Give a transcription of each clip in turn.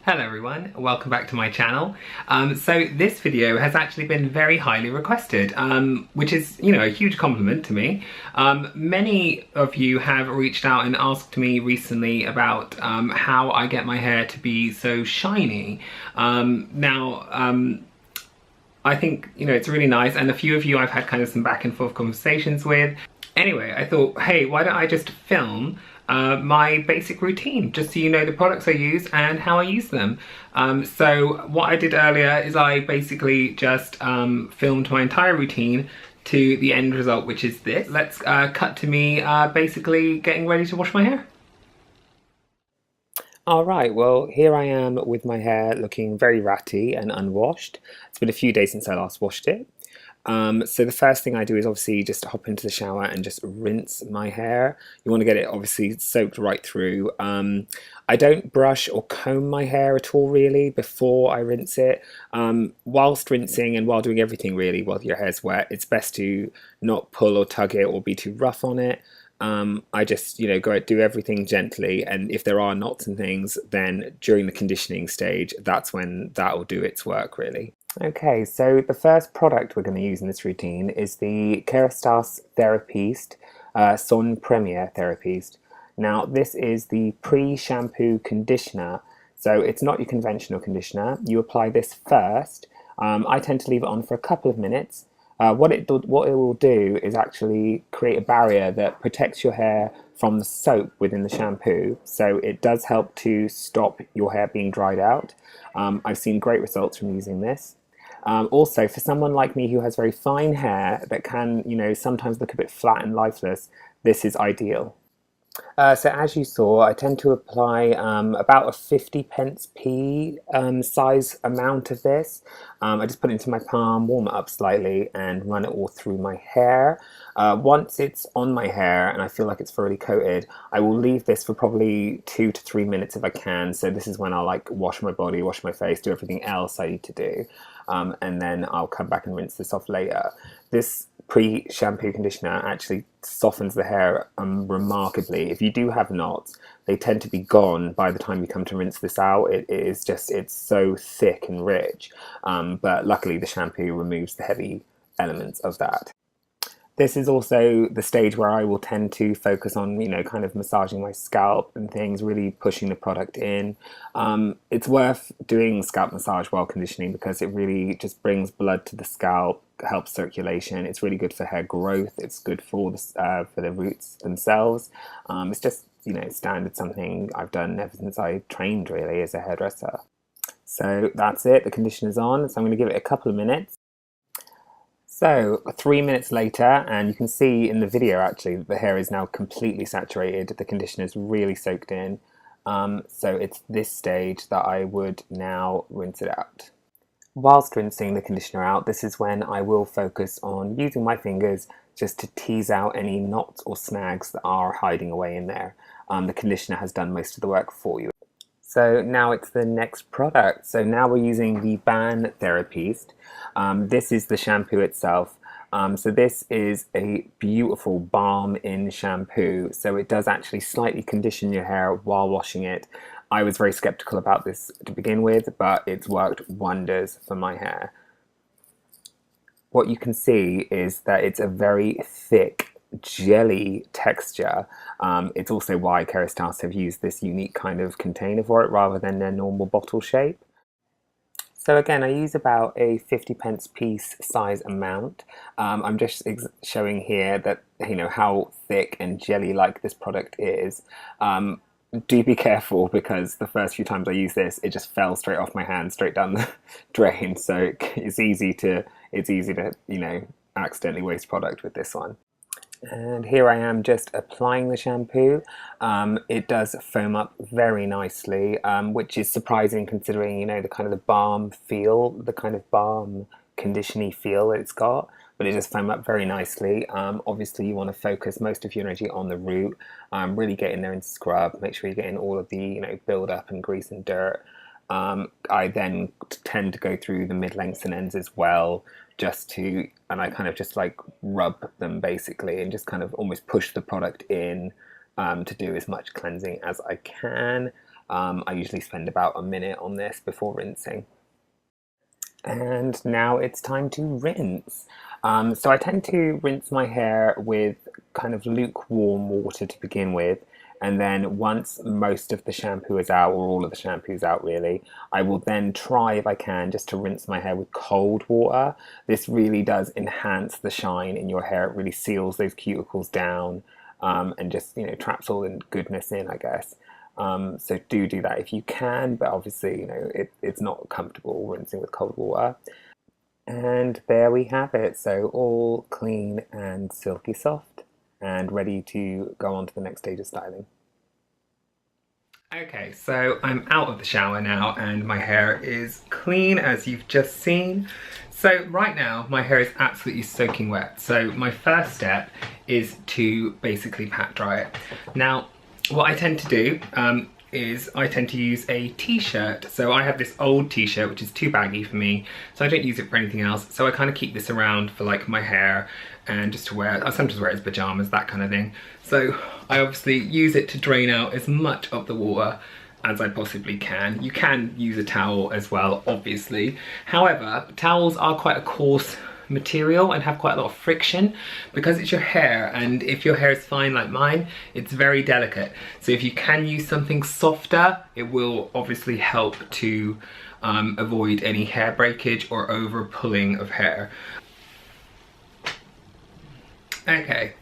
Hello everyone, welcome back to my channel. So this video has actually been very highly requested, which is, a huge compliment to me. Many of you have reached out and asked me recently about how I get my hair to be so shiny. I think, it's really nice, and a few of you I've had kind of some back and forth conversations with. Anyway, I thought, hey, why don't I just film my basic routine, just so you know the products I use and how I use them. So what I did earlier is I basically just filmed my entire routine to the end result, which is this. Let's cut to me basically getting ready to wash my hair. Alright, well here I am with my hair looking very ratty and unwashed. It's been a few days since I last washed it. So the first thing I do is obviously just hop into the shower and just rinse my hair. You want to get it obviously soaked right through. I don't brush or comb my hair at all really before I rinse it. Whilst rinsing and while doing everything really while your hair's wet, it's best to not pull or tug it or be too rough on it. I just, do everything gently, and if there are knots and things, then during the conditioning stage, that's when that will do its work really. Okay, so the first product we're going to use in this routine is the Kérastase Therapiste Soin Premier Therapiste. Now this is the pre-shampoo conditioner, so it's not your conventional conditioner. You apply this first. I tend to leave it on for a couple of minutes. What it will do is actually create a barrier that protects your hair from the soap within the shampoo, so it does help to stop your hair being dried out. I've seen great results from using this. Also, for someone like me who has very fine hair that can, sometimes look a bit flat and lifeless, this is ideal. So as you saw, I tend to apply about a 50p size amount of this. I just put it into my palm, warm it up slightly, and run it all through my hair. Once it's on my hair and I feel like it's thoroughly coated, I will leave this for probably 2 to 3 minutes if I can. So this is when I'll wash my body, wash my face, do everything else I need to do. And then I'll come back and rinse this off later. This pre-shampoo conditioner actually softens the hair remarkably. If you do have knots, they tend to be gone by the time you come to rinse this out. It's so thick and rich, but luckily the shampoo removes the heavy elements of that. This is also the stage where I will tend to focus on, kind of massaging my scalp and things, really pushing the product in. It's worth doing scalp massage while conditioning because it really just brings blood to the scalp, helps circulation. It's really good for hair growth. It's good for the roots themselves. It's just, standard something I've done ever since I trained really as a hairdresser. So that's it. The conditioner's on. So I'm going to give it a couple of minutes. So 3 minutes later, and you can see in the video actually that the hair is now completely saturated. The conditioner is really soaked in. So it's this stage that I would now rinse it out. Whilst rinsing the conditioner out, this is when I will focus on using my fingers just to tease out any knots or snags that are hiding away in there. The conditioner has done most of the work for you. So now it's the next product. So now we're using the Bain Therapiste. This is the shampoo itself. So this is a beautiful balm-in shampoo. So it does actually slightly condition your hair while washing it. I was very skeptical about this to begin with, but it's worked wonders for my hair. What you can see is that it's a very thick jelly texture. It's also why Kérastase have used this unique kind of container for it rather than their normal bottle shape. So again, I use about a 50p piece size amount. I'm just showing here that how thick and jelly-like this product is. Do be careful because the first few times I used this, it just fell straight off my hand, straight down the drain. So it's easy to accidentally waste product with this one. And here I am just applying the shampoo. It does foam up very nicely, which is surprising considering, the kind of the balm feel, the kind of balm conditioning feel it's got, but it does foam up very nicely. Obviously you want to focus most of your energy on the root, really get in there and scrub, make sure you're getting all of the, build up and grease and dirt. I then tend to go through the mid-lengths and ends as well, and I kind of just rub them basically and just kind of almost push the product in to do as much cleansing as I can. I usually spend about a minute on this before rinsing. And now it's time to rinse. So I tend to rinse my hair with kind of lukewarm water to begin with. And then once most of the shampoo is out, or all of the shampoo is out really, I will then try, if I can, just to rinse my hair with cold water. This really does enhance the shine in your hair. It really seals those cuticles down, and just, you know, traps all the goodness in, I guess. So do that if you can, but obviously, you know, it's not comfortable rinsing with cold water. And there we have it. So all clean and silky soft and ready to go on to the next stage of styling. Okay, so I'm out of the shower now and my hair is clean, as you've just seen. So right now my hair is absolutely soaking wet. So my first step is to basically pat dry it. Now, what I tend to do is I tend to use a t-shirt. So I have this old t-shirt which is too baggy for me, so I don't use it for anything else. So I kind of keep this around for like my hair and just to wear. I sometimes wear it as pajamas, that kind of thing. So I obviously use it to drain out as much of the water as I possibly can. You can use a towel as well, obviously. However, towels are quite a coarse material and have quite a lot of friction because it's your hair, and if your hair is fine like mine, it's very delicate. So if you can use something softer, it will obviously help to avoid any hair breakage or over pulling of hair. Okay,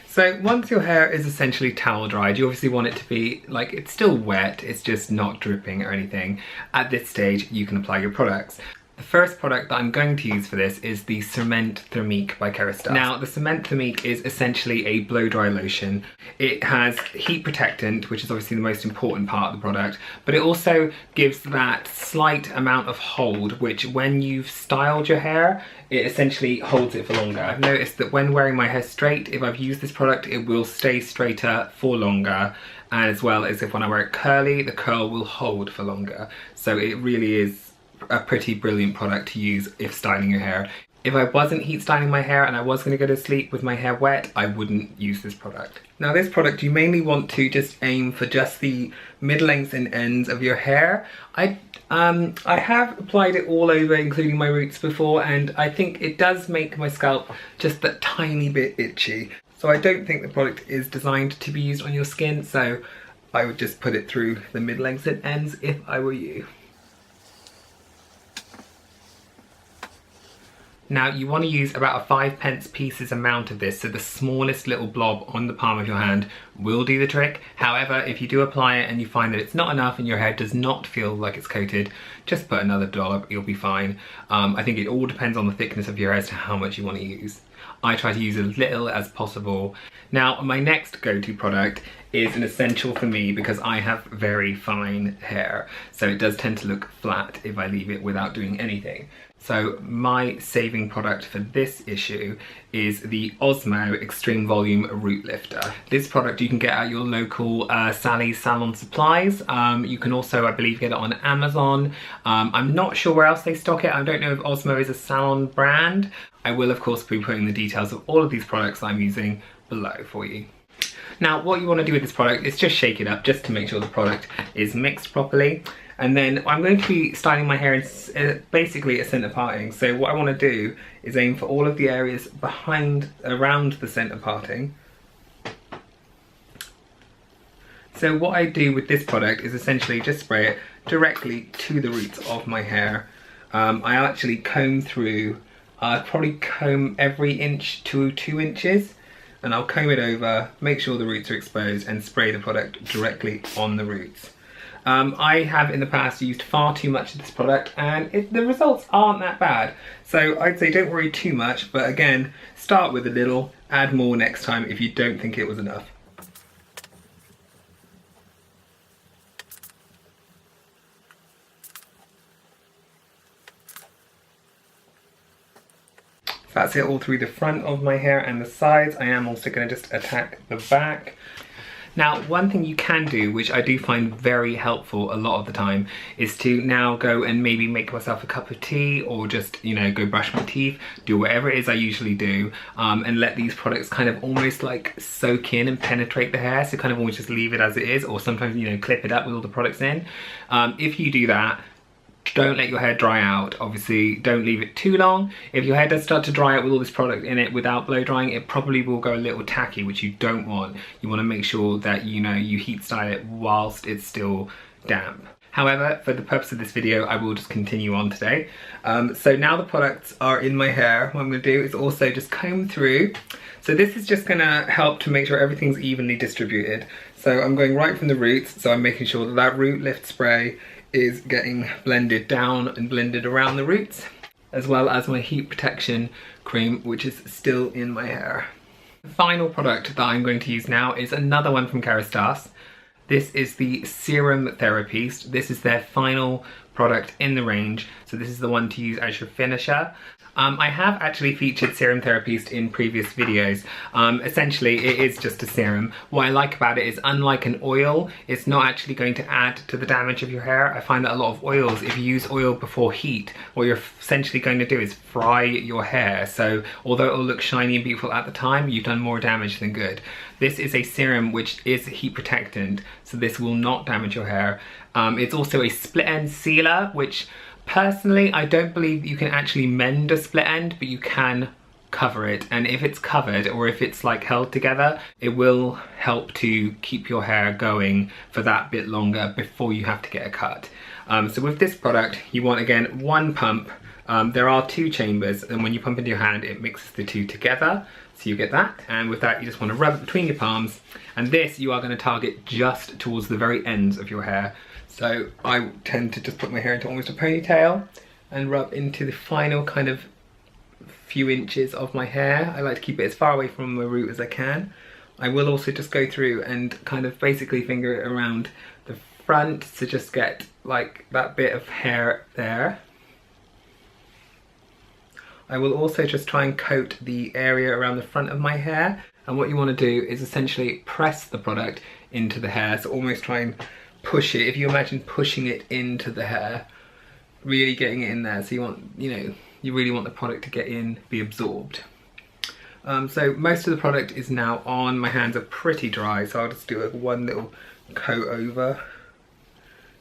so once your hair is essentially towel dried, you obviously want it to be like, it's still wet, it's just not dripping or anything. At this stage, you can apply your products. The first product that I'm going to use for this is the Ciment Thermique by Kérastase. Now, the Ciment Thermique is essentially a blow-dry lotion. It has heat protectant, which is obviously the most important part of the product, but it also gives that slight amount of hold, which when you've styled your hair, it essentially holds it for longer. I've noticed that when wearing my hair straight, if I've used this product, it will stay straighter for longer, as well as if when I wear it curly, the curl will hold for longer. So it really is a pretty brilliant product to use if styling your hair. If I wasn't heat styling my hair and I was going to go to sleep with my hair wet, I wouldn't use this product. Now this product, you mainly want to just aim for just the mid-lengths and ends of your hair. I have applied it all over, including my roots before, and I think it does make my scalp just that tiny bit itchy. So I don't think the product is designed to be used on your skin, so I would just put it through the mid-lengths and ends if I were you. Now you want to use about a 5 pieces amount of this, so the smallest little blob on the palm of your hand will do the trick. However, if you do apply it and you find that it's not enough and your hair does not feel like it's coated, just put another dollop, you'll be fine. I think it all depends on the thickness of your hair as to how much you want to use. I try to use as little as possible. Now my next go-to product is an essential for me because I have very fine hair, so it does tend to look flat if I leave it without doing anything. So my saving product for this issue is the Osmo Extreme Volume Root Lifter. This product you can get at your local Sally's Salon Supplies. You can also, I believe, get it on Amazon. I'm not sure where else they stock it. I don't know if Osmo is a salon brand. I will of course be putting the details of all of these products I'm using below for you. Now what you want to do with this product is just shake it up just to make sure the product is mixed properly. And then I'm going to be styling my hair in basically a centre parting. So what I want to do is aim for all of the areas around the centre parting. So what I do with this product is essentially just spray it directly to the roots of my hair. I actually comb through, probably comb every inch to 2 inches. And I'll comb it over, make sure the roots are exposed and spray the product directly on the roots. I have in the past used far too much of this product and the results aren't that bad. So I'd say don't worry too much, but again, start with a little, add more next time if you don't think it was enough. That's it all through the front of my hair and the sides. I am also going to just attack the back. Now, one thing you can do, which I do find very helpful a lot of the time, is to now go and maybe make myself a cup of tea, or just, you know, go brush my teeth, do whatever it is I usually do, and let these products kind of almost like soak in and penetrate the hair. So kind of almost just leave it as it is, or sometimes, you know, clip it up with all the products in. If you do that, don't let your hair dry out. Obviously, don't leave it too long. If your hair does start to dry out with all this product in it without blow drying, it probably will go a little tacky, which you don't want. You want to make sure that, you know, you heat style it whilst it's still damp. However, for the purpose of this video, I will just continue on today. So now the products are in my hair, what I'm going to do is also just comb through. So this is just going to help to make sure everything's evenly distributed. So I'm going right from the roots, so I'm making sure that that root lift spray is getting blended down and blended around the roots, as well as my heat protection cream, which is still in my hair. The final product that I'm going to use now is another one from Kérastase. This is the Serum Therapiste. This is their final product in the range, so this is the one to use as your finisher. I have actually featured Serum Therapiste in previous videos. Essentially, it is just a serum. What I like about it is, unlike an oil, it's not actually going to add to the damage of your hair. I find that a lot of oils, if you use oil before heat, what you're essentially going to do is fry your hair. So although it will look shiny and beautiful at the time, you've done more damage than good. This is a serum which is heat protectant, so this will not damage your hair. It's also a split end sealer, which personally, I don't believe you can actually mend a split end, but you can cover it. And if it's covered, or if it's like held together, it will help to keep your hair going for that bit longer before you have to get a cut. So with this product, you want, again, one pump. There are two chambers, and when you pump into your hand, it mixes the two together. So you get that, and with that you just want to rub it between your palms, and this you are going to target just towards the very ends of your hair. So I tend to just put my hair into almost a ponytail and rub into the final kind of few inches of my hair. I like to keep it as far away from my root as I can. I will also just go through and kind of basically finger it around the front to just get like that bit of hair there. I will also just try and coat the area around the front of my hair, and what you want to do is essentially press the product into the hair, so almost try and push it. If you imagine pushing it into the hair, really getting it in there, so you want, you know, you really want the product to get in, be absorbed. So most of the product is now on. My hands are pretty dry, so I'll just do one little coat over.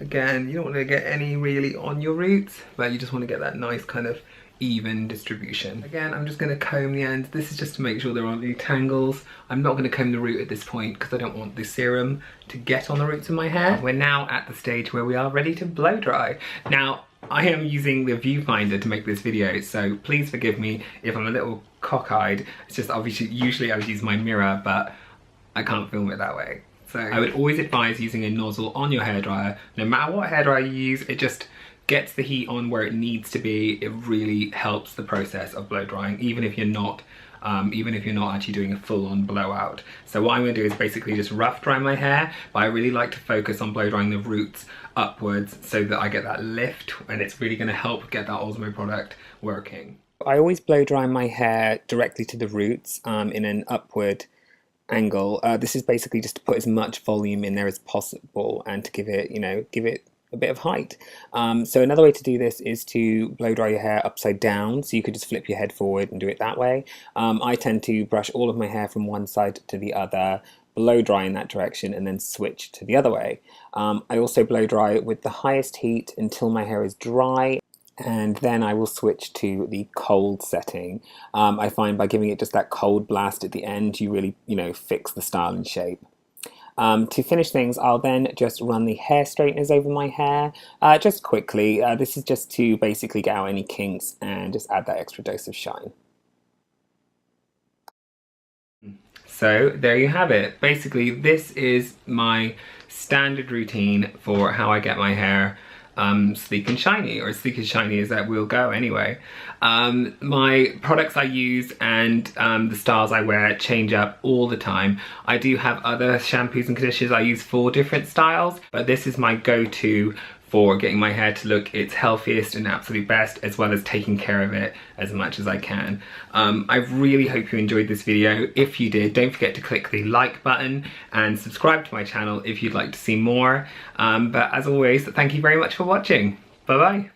Again, you don't want to get any really on your roots, but you just want to get that nice kind of even distribution. Again, I'm just going to comb the ends. This is just to make sure there aren't any tangles. I'm not going to comb the root at this point because I don't want the serum to get on the roots of my hair. We're now at the stage where we are ready to blow dry. Now, I am using the viewfinder to make this video, so please forgive me if I'm a little cockeyed. It's just obviously, usually I would use my mirror, but I can't film it that way. So I would always advise using a nozzle on your hairdryer. No matter what hairdryer you use, it just gets the heat on where it needs to be. It really helps the process of blow drying, even if you're not actually doing a full-on blowout. So what I'm going to do is basically just rough dry my hair, but I really like to focus on blow drying the roots upwards so that I get that lift, and it's really going to help get that Osmo product working. I always blow dry my hair directly to the roots in an upward angle. This is basically just to put as much volume in there as possible and to give it, give it a bit of height. So another way to do this is to blow dry your hair upside down, so you could just flip your head forward and do it that way. I tend to brush all of my hair from one side to the other, blow dry in that direction, and then switch to the other way. I also blow dry with the highest heat until my hair is dry, and then I will switch to the cold setting. I find by giving it just that cold blast at the end, you really, fix the style and shape. To finish things, I'll then just run the hair straighteners over my hair, just quickly. This is just to basically get out any kinks and just add that extra dose of shine. So there you have it. Basically, this is my standard routine for how I get my hair sleek and shiny, or as sleek and shiny as that will go anyway. My products I use and the styles I wear change up all the time. I do have other shampoos and conditioners I use for different styles, but this is my go-to for getting my hair to look its healthiest and absolute best, as well as taking care of it as much as I can. I really hope you enjoyed this video. If you did, don't forget to click the like button and subscribe to my channel if you'd like to see more. But as always, thank you very much for watching. Bye bye.